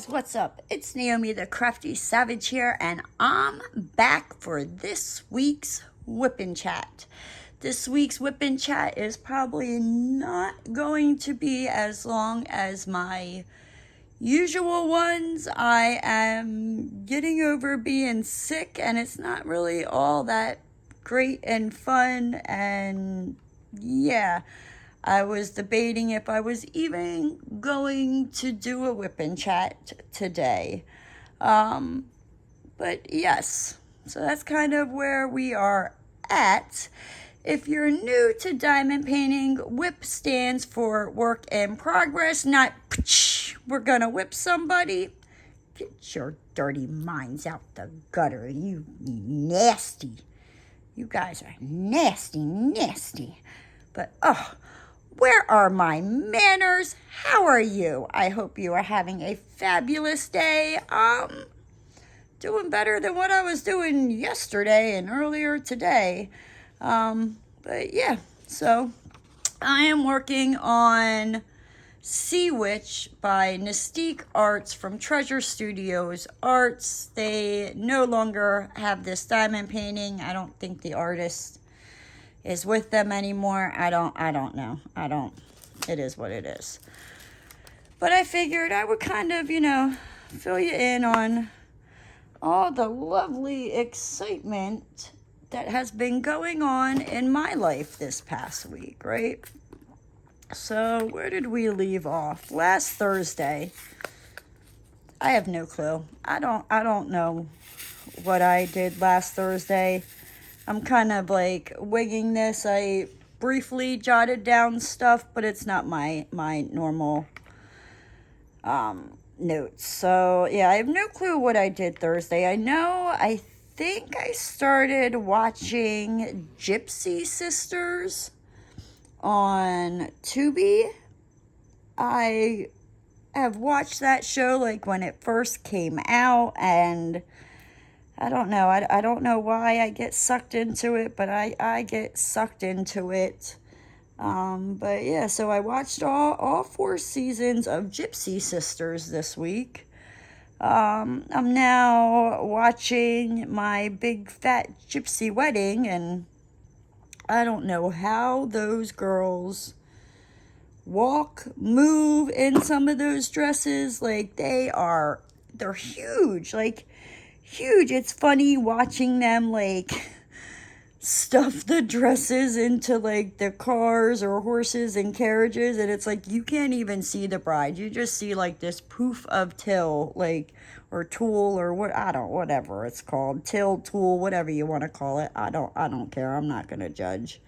guys, what's up? It's Naomi the Crafty Savage here, and I'm back for this week's Whippin' Chat. This week's Whippin' Chat is probably not going to be as long as my usual ones. I am getting over being sick, and it's not really all that great and fun, and yeah. I was debating if I was even going to do a Whippin' Chat today. But yes, so that's kind of where we are at. If you're new to diamond painting, whip stands for work in progress, not we're gonna whip somebody. Get your dirty minds out the gutter, you nasty. You guys are nasty. But, where are my manners? How are you? I hope you are having a fabulous day. Doing better than what I was doing yesterday and earlier today. But yeah, so I am working on Sea Witch by Mystique Arts from Treasure Studios Arts. They no longer have this diamond painting. I don't think the artist is with them anymore. I don't know. It is what it is. But I figured I would kind of, fill you in on all the lovely excitement that has been going on in my life this past week, right? So, where did we leave off? Last Thursday. I have no clue. I don't know what I did last Thursday. I'm kind of like winging this. I briefly jotted down stuff, but it's not my normal notes. So, yeah, I have no clue what I did Thursday. I think I started watching Gypsy Sisters on Tubi. I have watched that show like when it first came out, and I don't know. I don't know why I get sucked into it, but I get sucked into it. But yeah, so I watched all 4 seasons of Gypsy Sisters this week. I'm now watching My Big Fat Gypsy Wedding, and I don't know how those girls walk, move in some of those dresses. Like, they're huge. Like, huge. It's funny watching them like stuff the dresses into like the cars or horses and carriages, and it's like you can't even see the bride. You just see like this poof of till, like, or tulle, or whatever it's called, tulle, whatever you want to call it. I don't care. I'm not gonna judge.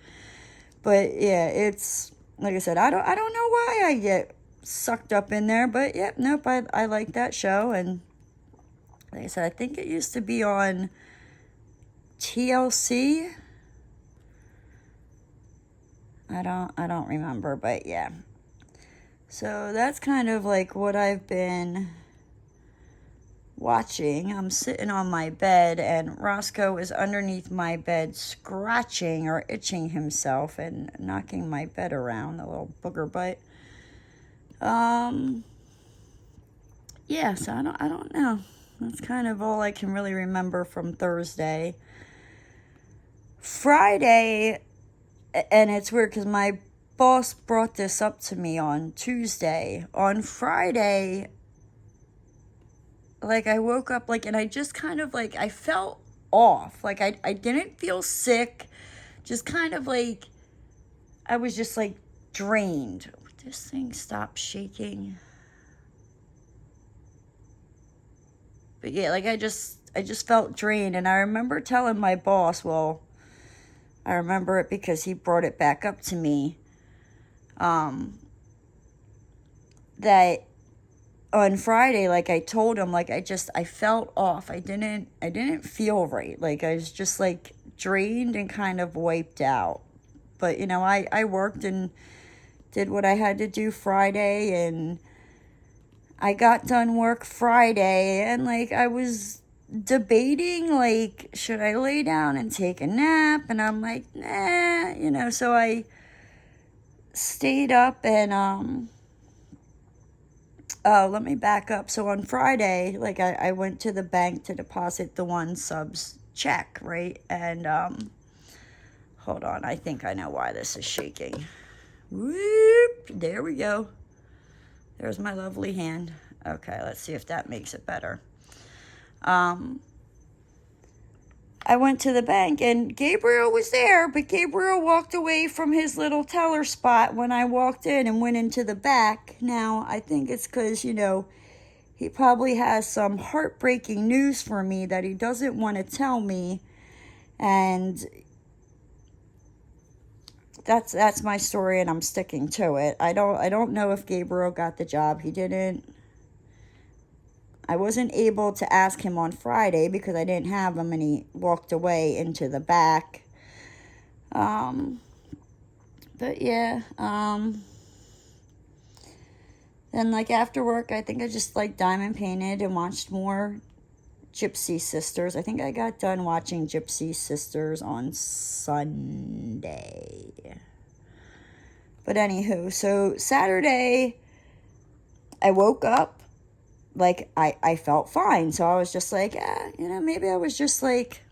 But yeah, it's like I said, I don't know why I get sucked up in there, but yeah, nope, I like that show. And like I said, I think it used to be on TLC. I don't remember, but yeah. So that's kind of like what I've been watching. I'm sitting on my bed, and Roscoe is underneath my bed scratching or itching himself and knocking my bed around, the little booger butt. Yeah, so I don't know. That's kind of all I can really remember from Thursday. Friday, and it's weird because my boss brought this up to me on Tuesday. On Friday, like, I woke up, like, and I just kind of, like, I felt off. Like, I didn't feel sick. Just kind of, like, I was just, like, drained. Would this thing stop shaking? But yeah, like, I just felt drained. And I remember telling my boss, well, I remember it because he brought it back up to me, that on Friday, like, I told him, like, I felt off. I didn't feel right. Like, I was just, like, drained and kind of wiped out. But, I worked and did what I had to do Friday, and I got done work Friday, and, like, I was debating, like, should I lay down and take a nap? And I'm like, nah, so I stayed up and Oh, let me back up. So on Friday, like I went to the bank to deposit the one subs check, right? And hold on, I think I know why this is shaking. Whoop, there we go. There's my lovely hand. Okay, let's see if that makes it better. I went to the bank and Gabriel was there, but Gabriel walked away from his little teller spot when I walked in and went into the back. Now, I think it's because, you know, he probably has some heartbreaking news for me that he doesn't want to tell me. And that's my story, and I'm sticking to it. I don't know if Gabriel got the job. He didn't. I wasn't able to ask him on Friday because I didn't have him, and he walked away into the back. But yeah, then like after work, I think I just like diamond painted and watched more Gypsy Sisters. I think I got done watching Gypsy Sisters on Sunday. But anywho, so Saturday, I woke up. Like, I felt fine. So I was just like, you know, maybe I was just, like,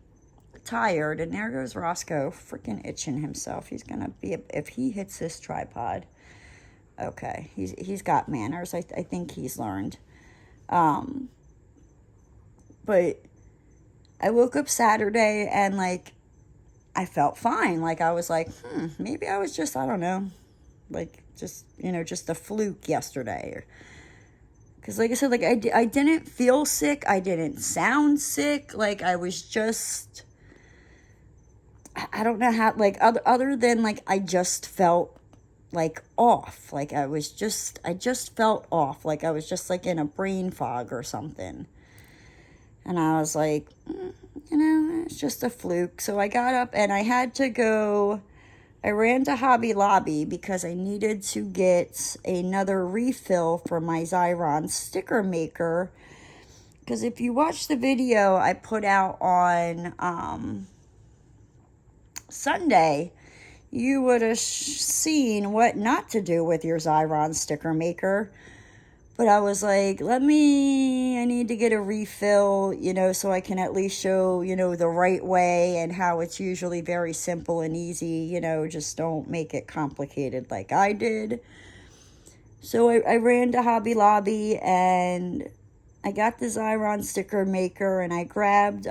tired. And there goes Roscoe freaking itching himself. He's going to be, if he hits this tripod. Okay, he's got manners. I think he's learned. But I woke up Saturday and, like, I felt fine. Like, I was like, maybe I was just, I don't know, like, just, you know, just a fluke yesterday. Because, like I said, like, I didn't feel sick. I didn't sound sick. Like, I was just, I don't know how, like, other than, like, I just felt, like, off. Like, I just felt off. Like, I was just, like, in a brain fog or something. And I was like, you know, it's just a fluke. So I got up and I had to go. I ran to Hobby Lobby because I needed to get another refill for my Xyron sticker maker. Because if you watch the video I put out on Sunday, you would have seen what not to do with your Xyron sticker maker. But I was like, I need to get a refill, you know, so I can at least show, you know, the right way and how it's usually very simple and easy, you know, just don't make it complicated like I did. So I ran to Hobby Lobby and I got the Xyron sticker maker and I grabbed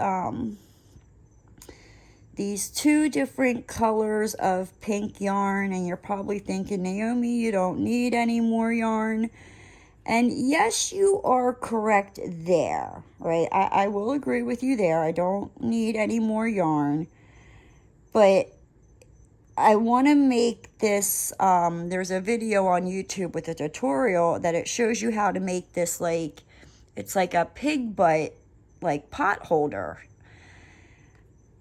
these 2 different colors of pink yarn. And you're probably thinking, Naomi, you don't need any more yarn. And yes, you are correct there, right? I will agree with you there. I don't need any more yarn. But I want to make this, there's a video on YouTube with a tutorial that it shows you how to make this, like, it's like a pig butt, like, pot holder.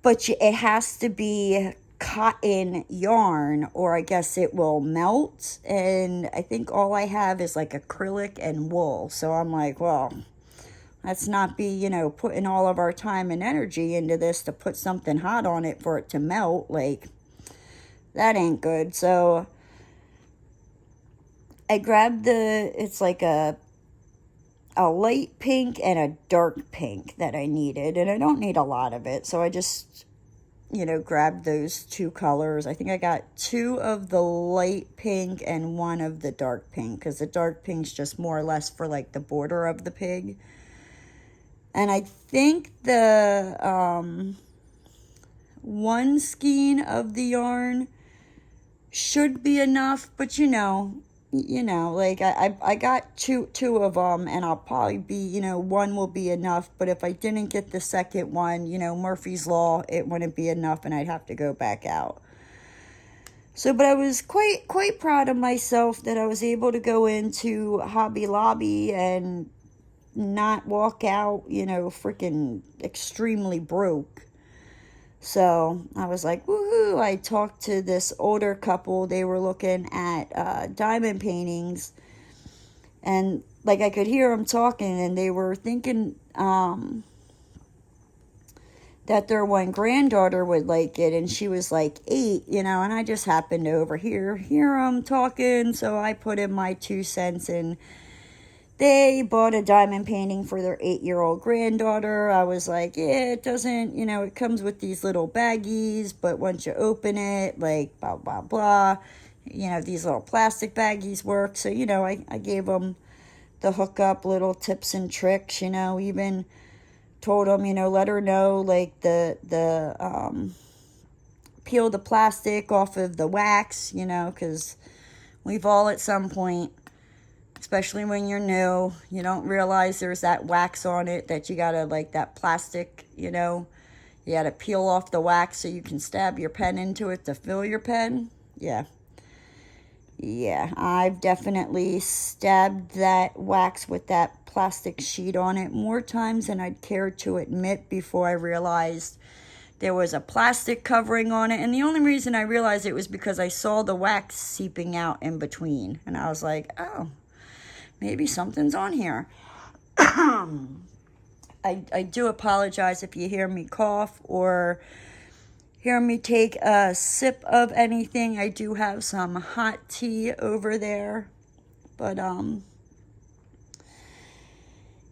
But it has to be cotton yarn or I guess it will melt, and I think all I have is like acrylic and wool. So I'm like, well, let's not be, you know, putting all of our time and energy into this to put something hot on it for it to melt. Like, that ain't good. So I grabbed it's like a light pink and a dark pink that I needed, and I don't need a lot of it, so I just, you know, grabbed those 2 colors. I think I got 2 of the light pink and 1 of the dark pink, because the dark pink's just more or less for like the border of the pig. And I think the 1 skein of the yarn should be enough, but you know, like I got two of them, and I'll probably be, you know, 1 will be enough. But if I didn't get the second one, you know, Murphy's Law, it wouldn't be enough, and I'd have to go back out. So, but I was quite proud of myself that I was able to go into Hobby Lobby and not walk out, you know, freaking extremely broke. So I was like, woohoo. I talked to this older couple. They were looking at diamond paintings. And like I could hear them talking, and they were thinking that their one granddaughter would like it. And she was like 8, you know, and I just happened to hear them talking. So I put in my 2 cents, and they bought a diamond painting for their 8-year-old granddaughter. I was like, yeah, it doesn't, it comes with these little baggies, but once you open it, like, blah, blah, blah, these little plastic baggies work. So, I gave them the hookup, little tips and tricks, even told them, let her know, like, peel the plastic off of the wax, because we've all at some point, especially when you're new, you don't realize there's that wax on it that you gotta, like, that plastic, you gotta peel off the wax so you can stab your pen into it to fill your pen. Yeah, I've definitely stabbed that wax with that plastic sheet on it more times than I'd care to admit before I realized there was a plastic covering on it. And the only reason I realized it was because I saw the wax seeping out in between. And I was like, oh, maybe something's on here. I do apologize if you hear me cough or hear me take a sip of anything. I do have some hot tea over there. But,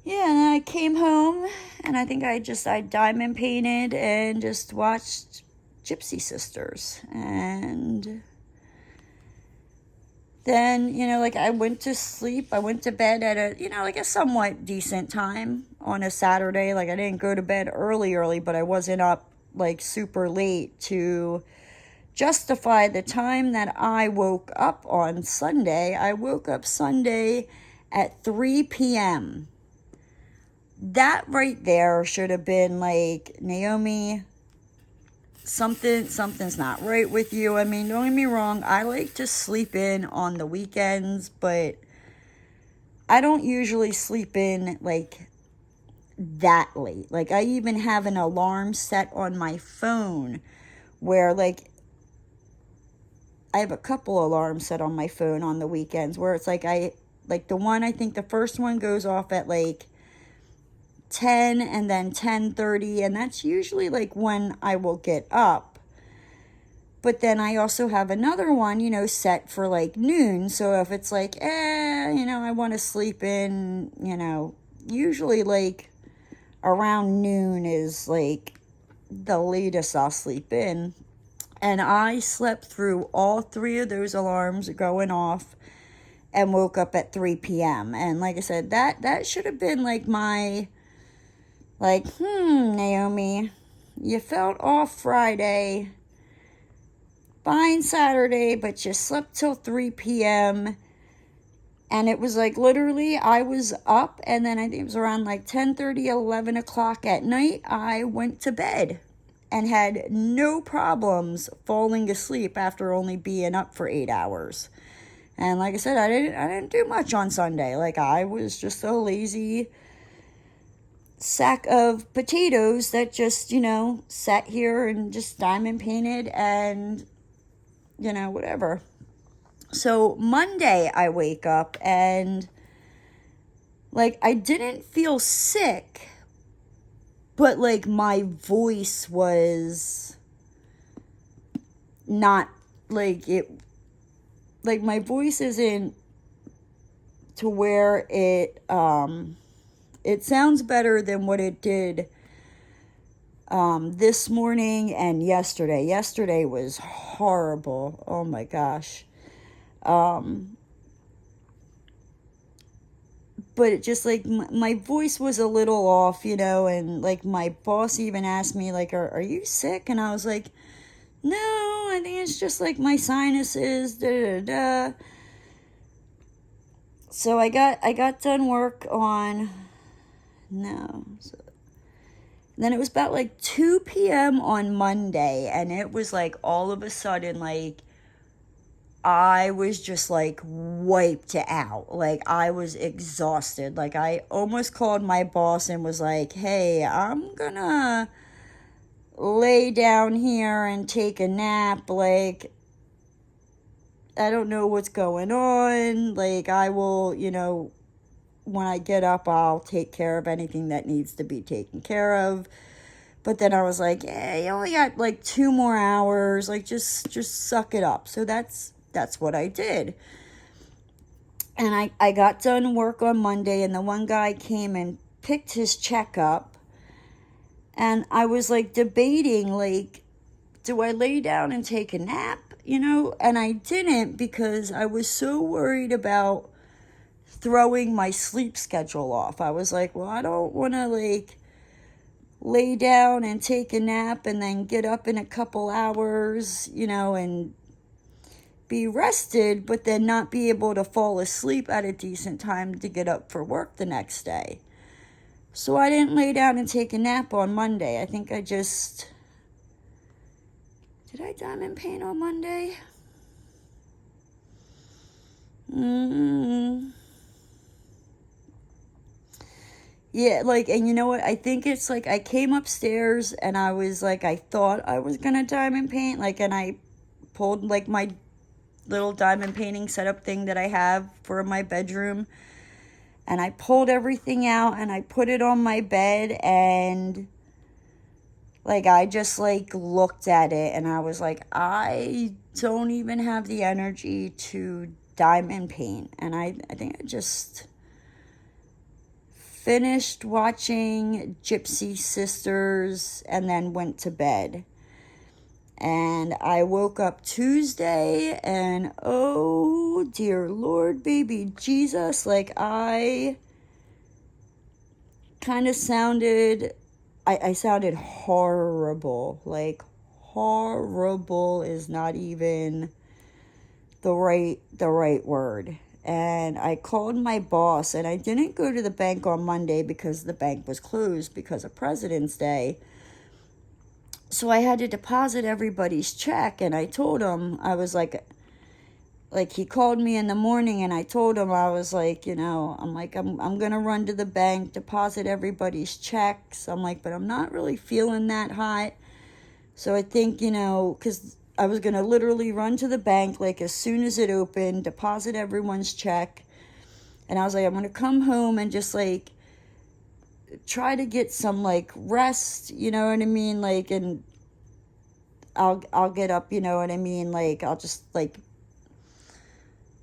yeah, and then I came home and I think I diamond painted and just watched Gypsy Sisters. And then, I went to sleep. I went to bed at a somewhat decent time on a Saturday. Like, I didn't go to bed early, but I wasn't up, like, super late to justify the time that I woke up on Sunday. I woke up Sunday at 3 p.m. That right there should have been like, Naomi, something's not right with you. I mean, don't get me wrong, I like to sleep in on the weekends, but I don't usually sleep in like that late. Like, I even have an alarm set on my phone where, like, I have a couple alarms set on my phone on the weekends where it's like the one, I think the first one goes off at like 10 and then 10:30, and that's usually like when I will get up. But then I also have another one, set for like noon. So if it's like, I want to sleep in, usually like around noon is like the latest I'll sleep in. And I slept through all three of those alarms going off and woke up at 3 p.m. And like I said, that should have been like my, like, Naomi, you felt off Friday, fine Saturday, but you slept till 3 p.m. And it was like, literally, I was up, and then I think it was around like 10:30, 11 o'clock at night, I went to bed and had no problems falling asleep after only being up for 8 hours. And like I said, I didn't do much on Sunday. Like, I was just a lazy sack of potatoes that just, sat here and just diamond painted and, whatever. So Monday I wake up and, like, I didn't feel sick, but, like, my voice was not, like, it, like, my voice isn't to where it sounds better than what it did this morning and yesterday. Yesterday was horrible. Oh my gosh. But it just, like, my voice was a little off, and, like, my boss even asked me, like, are you sick? And I was like, no, I think it's just, like, my sinuses, da-da-da-da. So I got done work on, then it was about, like, 2 p.m. on Monday, and it was, like, all of a sudden, like, I was just, like, wiped out. Like, I was exhausted. Like, I almost called my boss and was like, hey, I'm gonna lay down here and take a nap. Like, I don't know what's going on. Like, I will, when I get up, I'll take care of anything that needs to be taken care of. But then I was like, yeah, you only got, like, 2 more hours. Like, just suck it up. So that's what I did. And I got done work on Monday, and the one guy came and picked his check up. And I was like debating, like, do I lay down and take a nap? And I didn't, because I was so worried about throwing my sleep schedule off. I was like, well, I don't want to, like, lay down and take a nap and then get up in a couple hours, and be rested, but then not be able to fall asleep at a decent time to get up for work the next day. So I didn't lay down and take a nap on Monday. I think I just... Did I diamond paint on Monday? Yeah, like, and you know what? I think it's like I came upstairs and I was like, I thought I was gonna diamond paint, like, and I pulled like my little diamond painting setup thing that I have for my bedroom, and I pulled everything out and I put it on my bed, and like I just like looked at it and I was like, I don't even have the energy to diamond paint. And I think I just finished watching Gypsy Sisters and then went to bed. And I woke up Tuesday and oh dear Lord, baby Jesus, like I kind of sounded, I sounded horrible. Like horrible is not even the right word. And I called my boss, and I didn't go to the bank on Monday because the bank was closed because of President's Day. So I had to deposit everybody's check, and I told him, I was like he called me in the morning, and I told him, I was like, I'm like, I'm going to run to the bank, deposit everybody's checks. I'm like, but I'm not really feeling that hot. So I think, because I was going to literally run to the bank, like, as soon as it opened, deposit everyone's check. And I was like, I'm going to come home and just, like, try to get some, like, rest, you know what I mean? Like, and I'll get up, you know what I mean? Like, I'll just, like,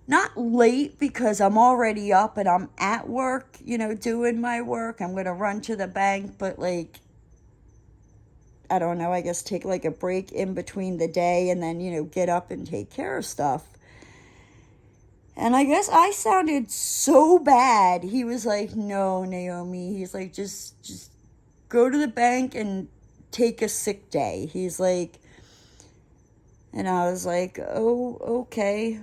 not late because I'm already up and I'm at work, doing my work. I'm going to run to the bank, but, like, I don't know, I guess take like a break in between the day and then, get up and take care of stuff. And I guess I sounded so bad. He was like, no, Naomi. He's like, just go to the bank and take a sick day. He's like, and I was like, oh, okay.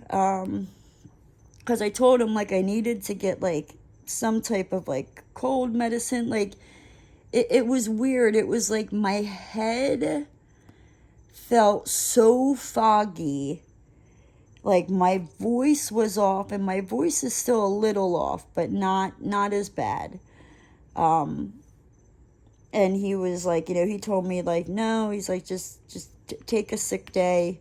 Because I told him, like, I needed to get, like, some type of, like, cold medicine. Like, it was weird. It was like my head felt so foggy. Like my voice was off, and my voice is still a little off, but not as bad. And he was like, he told me, like, no, he's like, just take a sick day,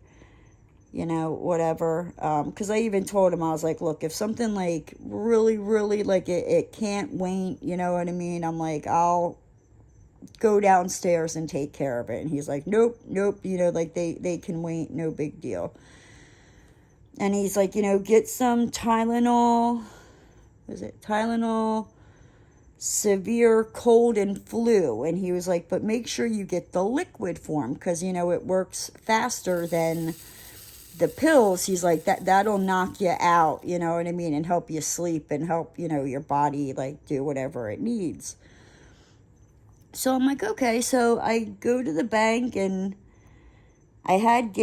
whatever. Because I even told him, I was like, look, if something like really, really, like it can't wait, you know what I mean? I'm like, I'll go downstairs and take care of it. And he's like, nope, like they can wait, no big deal. And he's like, get some Tylenol, severe cold and flu. And he was like, but make sure you get the liquid form, because it works faster than the pills. He's like, that'll knock you out, you know what I mean, and help you sleep and help your body like do whatever it needs. So I'm like, okay. So I go to the bank, and I got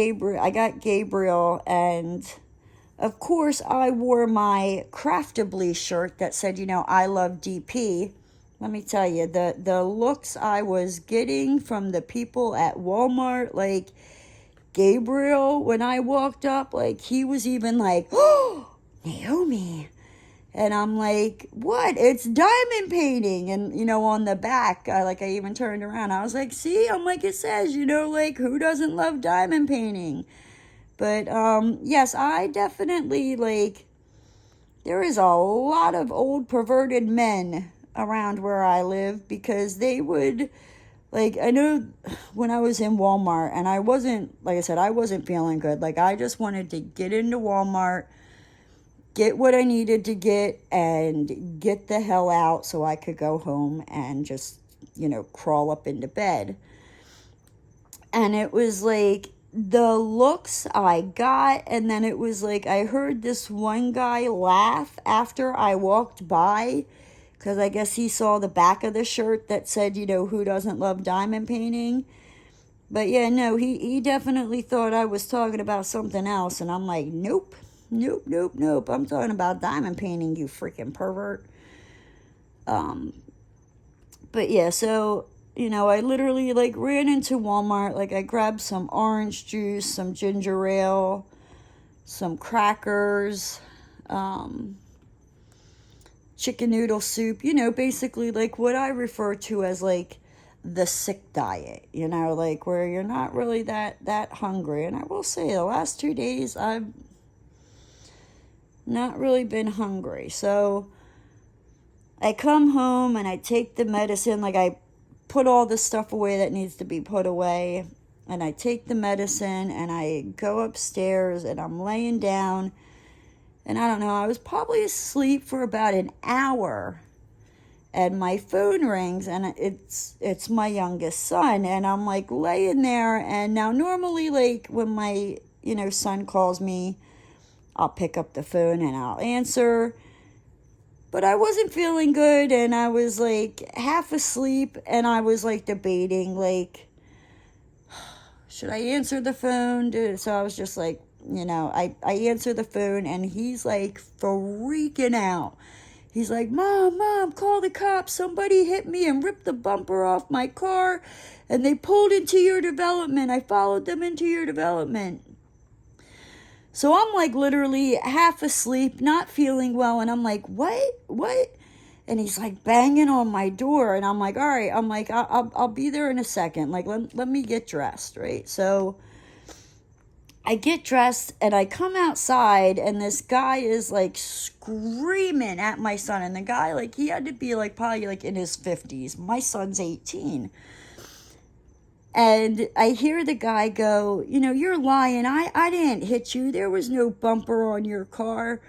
Gabriel, and of course I wore my Craftably shirt that said, I love DP. Let me tell you, the looks I was getting from the people at Walmart, like Gabriel, when I walked up, like he was even like, oh, Naomi. And I'm like, what? It's diamond painting. And, on the back, I even turned around. I was like, see? I'm like, it says, like, who doesn't love diamond painting? But, yes, I definitely, like, there is a lot of old perverted men around where I live, because they would, like, I know when I was in Walmart, and I wasn't, like I said, I wasn't feeling good. Like, I just wanted to get into Walmart get what I needed to get and get the hell out so I could go home and just, crawl up into bed. And it was like the looks I got, and then it was like I heard this one guy laugh after I walked by, because I guess he saw the back of the shirt that said, who doesn't love diamond painting. But yeah, no, he definitely thought I was talking about something else, and I'm like, nope. I'm talking about diamond painting, you freaking pervert. But yeah, so, I literally, ran into Walmart. I grabbed some orange juice, some ginger ale, some crackers, chicken noodle soup, basically, what I refer to as, the sick diet, where you're not really that hungry. And I will say, the last 2 days, I've not really been hungry. So I come home and I take the medicine, I put all the stuff away that needs to be put away, and I take the medicine and I go upstairs and I'm laying down, and I don't know, I was probably asleep for about an hour, and my phone rings, and it's my youngest son, and I'm laying there. And now normally when my son calls me, I'll pick up the phone and I'll answer. But I wasn't feeling good, and I was half asleep, and I was debating should I answer the phone? So I was just I answer the phone, and he's freaking out. He's like, Mom, call the cops. Somebody hit me and ripped the bumper off my car, and they pulled into your development. I followed them into your development. So I'm literally half asleep, not feeling well, and I'm like, what? And he's banging on my door, and I'm all right. I'm I'll be there in a second. Let me get dressed, right? So I get dressed, and I come outside, and this guy is screaming at my son, and the guy he had to be probably in his 50s. My son's 18. And I hear the guy go, you're lying. I didn't hit you. There was no bumper on your car.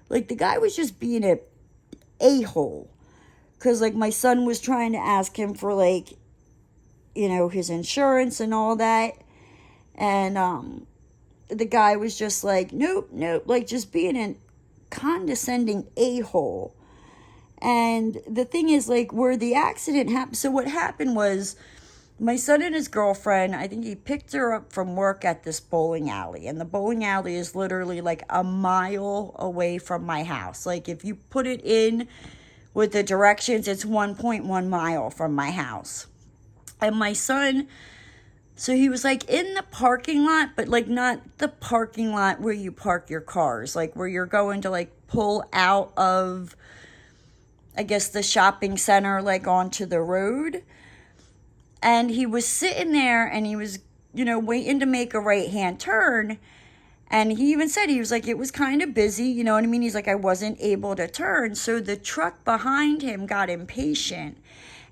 The guy was just being an a-hole. Because, my son was trying to ask him for, his insurance and all that. And the guy was just nope. Just being a condescending a-hole. And the thing is, where the accident happened. So what happened was, my son and his girlfriend, I think he picked her up from work at this bowling alley. And the bowling alley is literally a mile away from my house. If you put it in with the directions, it's 1.1 mile from my house. And my son, so he was in the parking lot, but not the parking lot where you park your cars. Where you're going to pull out of, I guess, the shopping center, onto the road. And he was sitting there, and he was, waiting to make a right-hand turn. And he even said, he was it was kind of busy, you know what I mean? He's I wasn't able to turn. So the truck behind him got impatient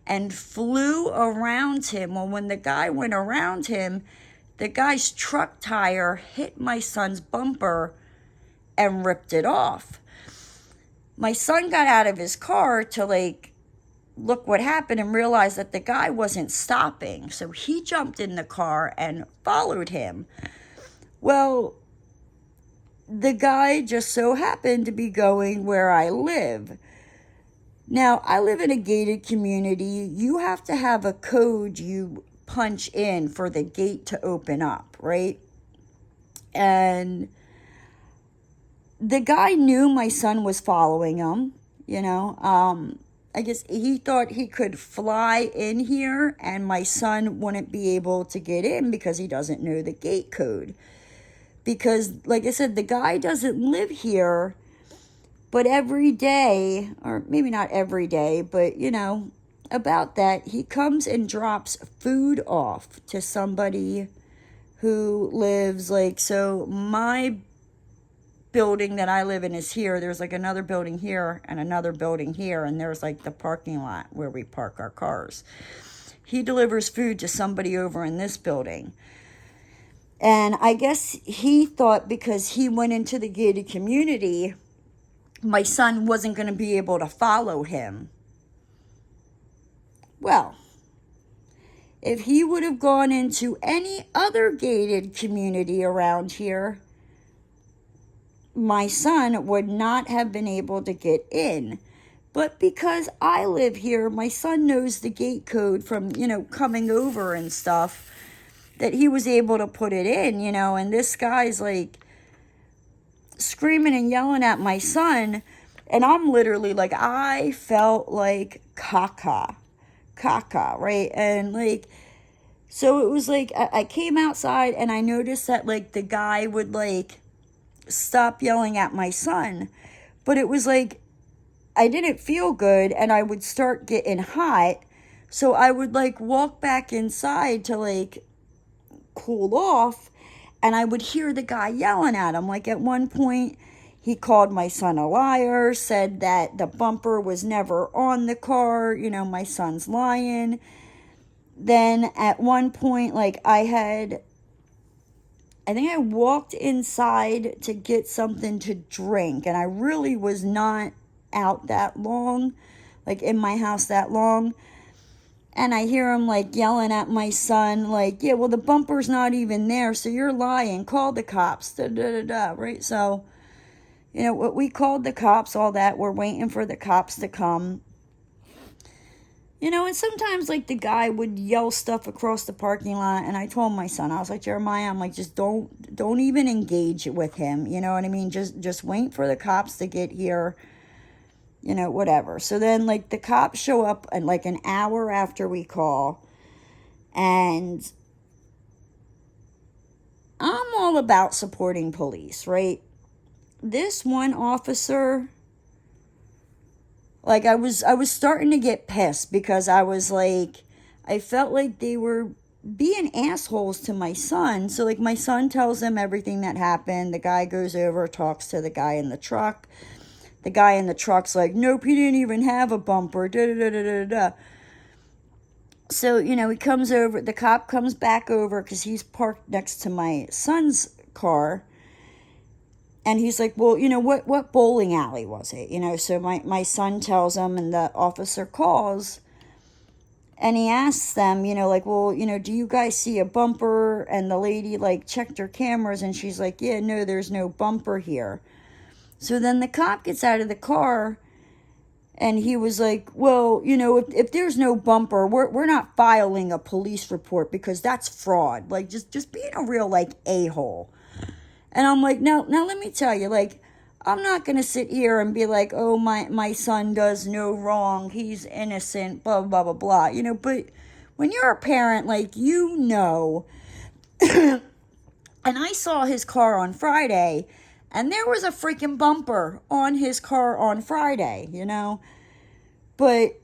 and flew around him. Well, when the guy went around him, the guy's truck tire hit my son's bumper and ripped it off. My son got out of his car to look what happened and realized that the guy wasn't stopping. So he jumped in the car and followed him. Well, the guy just so happened to be going where I live. Now, I live in a gated community. You have to have a code you punch in for the gate to open up, right? And the guy knew my son was following him, I guess he thought he could fly in here and my son wouldn't be able to get in because he doesn't know the gate code. Because, like I said, the guy doesn't live here, but every day, or maybe not every day, but, about that, he comes and drops food off to somebody who lives, so my building that I live in is here. There's another building here and another building here, and there's the parking lot where we park our cars. He delivers food to somebody over in this building. And I guess he thought because he went into the gated community my son wasn't going to be able to follow him. Well, if he would have gone into any other gated community around here, my son would not have been able to get in. But because I live here, my son knows the gate code from, coming over and stuff, that he was able to put it in, and this guy's like screaming and yelling at my son, and I'm literally like, I felt like caca, right? And like, so it was like, I came outside and I noticed that like the guy would like stop yelling at my son, but it was like, I didn't feel good and I would start getting hot. So I would like walk back inside to like cool off, and I would hear the guy yelling at him. Like at one point, he called my son a liar, said that the bumper was never on the car, my son's lying. Then at one point, like I think I walked inside to get something to drink, and I really was not out that long, like in my house that long. And I hear him like yelling at my son, like, yeah, well, the bumper's not even there, so you're lying. Call the cops, right? So, we called the cops, all that. We're waiting for the cops to come. And sometimes, like, the guy would yell stuff across the parking lot, and I told my son, I was like, Jeremiah, I'm like, just don't even engage with him, you know what I mean? Just wait for the cops to get here. Whatever. So then, like, the cops show up and like an hour after we call, and I'm all about supporting police, right? This one officer, like, I was starting to get pissed because I was like, I felt like they were being assholes to my son. So, like, my son tells them everything that happened. The guy goes over, talks to the guy in the truck. The guy in the truck's like, nope, he didn't even have a bumper, So, he comes over, the cop comes back over because he's parked next to my son's car. And he's like, well, what bowling alley was it? So my son tells him, and the officer calls. And he asks them, like, well, do you guys see a bumper? And the lady, like, checked her cameras, and she's like, yeah, no, there's no bumper here. So then the cop gets out of the car, and he was like, well, if there's no bumper, we're not filing a police report because that's fraud. Like, just being a real, like, a-hole. And I'm like, now let me tell you, like, I'm not going to sit here and be like, oh, my son does no wrong, he's innocent, blah, blah, blah, blah, but when you're a parent, like, and I saw his car on Friday, and there was a freaking bumper on his car on Friday, But,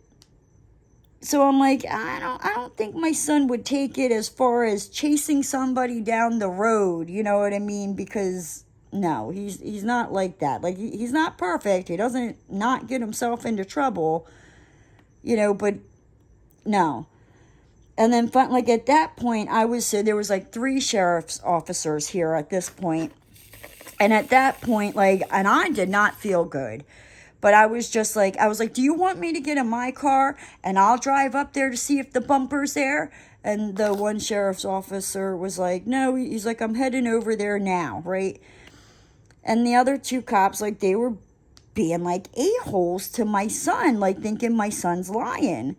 so I'm like, I don't think my son would take it as far as chasing somebody down the road, you know what I mean? Because, no, he's not like that. Like, he's not perfect. He doesn't not get himself into trouble, but no. And then, like, at that point, there was like 3 sheriff's officers here at this point. And at that point, like, and I did not feel good. But I was like, do you want me to get in my car and I'll drive up there to see if the bumper's there? And the one sheriff's officer was like, no, he's like, I'm heading over there now, right? And the other 2 cops, like, they were being like a-holes to my son, like thinking my son's lying.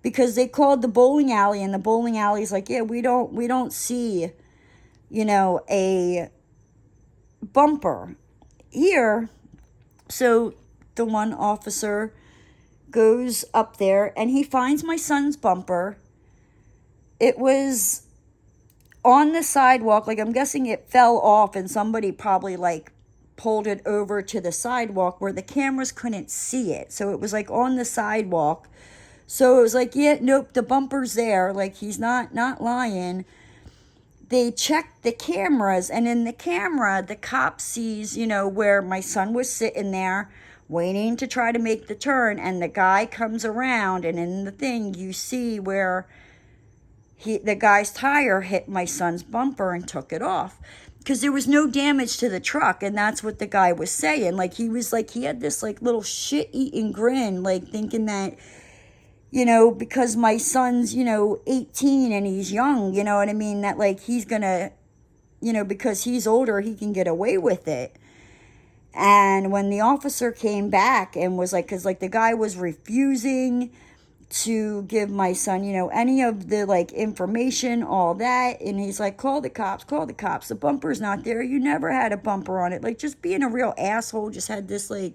Because they called the bowling alley, and the bowling alley's like, yeah, we don't see, a bumper here. So the one officer goes up there and he finds my son's bumper. It was on the sidewalk. Like, I'm guessing it fell off and somebody probably like pulled it over to the sidewalk where the cameras couldn't see it. So it was like on the sidewalk. So it was like, yeah, nope, the bumper's there. Like, he's not lying. They checked the cameras, and in the camera, the cop sees, where my son was sitting there waiting to try to make the turn, and the guy comes around, and in the thing, you see where the guy's tire hit my son's bumper and took it off. Because there was no damage to the truck, and that's what the guy was saying. Like, he was like, he had this, like, little shit-eating grin, like, thinking that, you know, because my son's, you know, 18 and he's young, you know what I mean, that, like, he's gonna, you know, because he's older, he can get away with it. And when the officer came back and was like, because, like, the guy was refusing to give my son, you know, any of the, like, information, all that, and he's like, call the cops, the bumper's not there, you never had a bumper on it, like, just being a real asshole, just had this, like,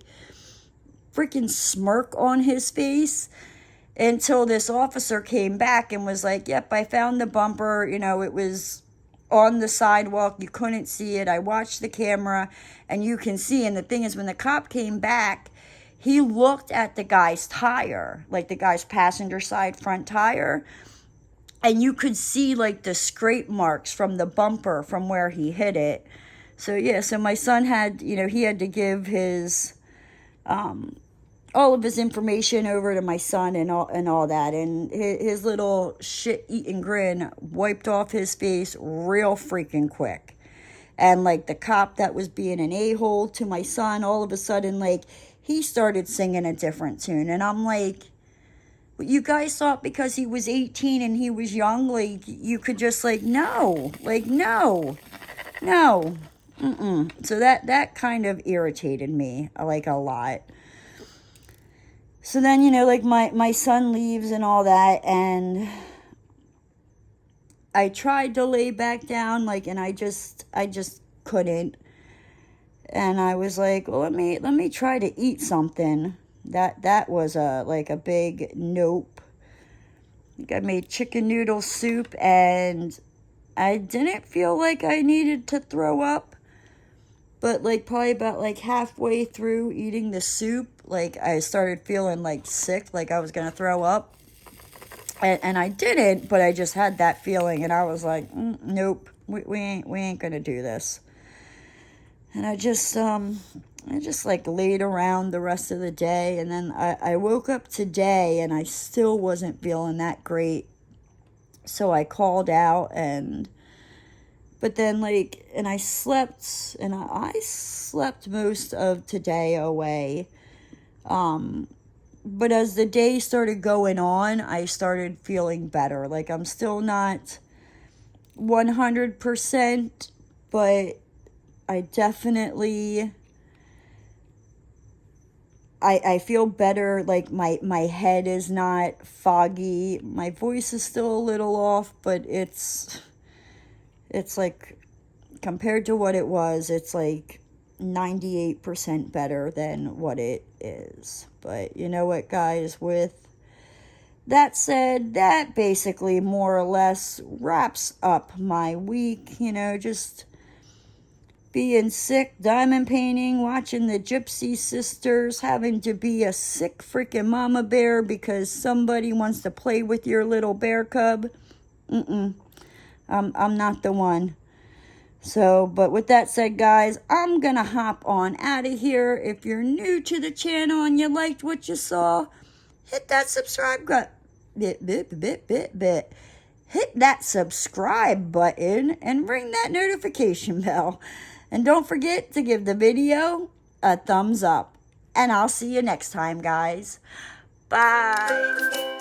freaking smirk on his face, until this officer came back and was like, yep, I found the bumper, you know, it was on the sidewalk, you couldn't see it, I watched the camera, and you can see. And the thing is, when the cop came back, he looked at the guy's tire, like the guy's passenger side front tire, and you could see, like, the scrape marks from the bumper from where he hit it. So, yeah, so my son had, you know, he had to give his, all of his information over to my son and all that. And his little shit-eating grin wiped off his face real freaking quick. And, like, the cop that was being an a-hole to my son, all of a sudden, like, he started singing a different tune. And I'm like, you guys thought because he was 18 and he was young, like, you could just, like, no. Like, no. So that kind of irritated me, like, a lot. So then, you know, like, my son leaves and all that, and I tried to lay back down, like, and I just couldn't. And I was like, well, let me try to eat something. That was a big nope. I think I made chicken noodle soup, and I didn't feel like I needed to throw up. But, like, probably about, like, halfway through eating the soup, like, I started feeling, like, sick, like I was going to throw up. And I didn't, but I just had that feeling, and I was like, nope, we ain't going to do this. And I just like laid around the rest of the day, and then I woke up today, and I still wasn't feeling that great. So I called out, but then, like, and I slept most of today away. But as the day started going on, I started feeling better. Like, I'm still not 100%, but I definitely, I feel better. Like, my head is not foggy. My voice is still a little off, but it's like, compared to what it was, it's like 98% better than what it is. But you know what, guys, with that said, that basically more or less wraps up my week. You know, just being sick, diamond painting, watching the Gypsy Sisters, having to be a sick freaking mama bear because somebody wants to play with your little bear cub. I'm not the one. So, but with that said, guys, I'm going to hop on out of here. If you're new to the channel and you liked what you saw, hit that subscribe button. Hit that subscribe button and ring that notification bell. And don't forget to give the video a thumbs up. And I'll see you next time, guys. Bye.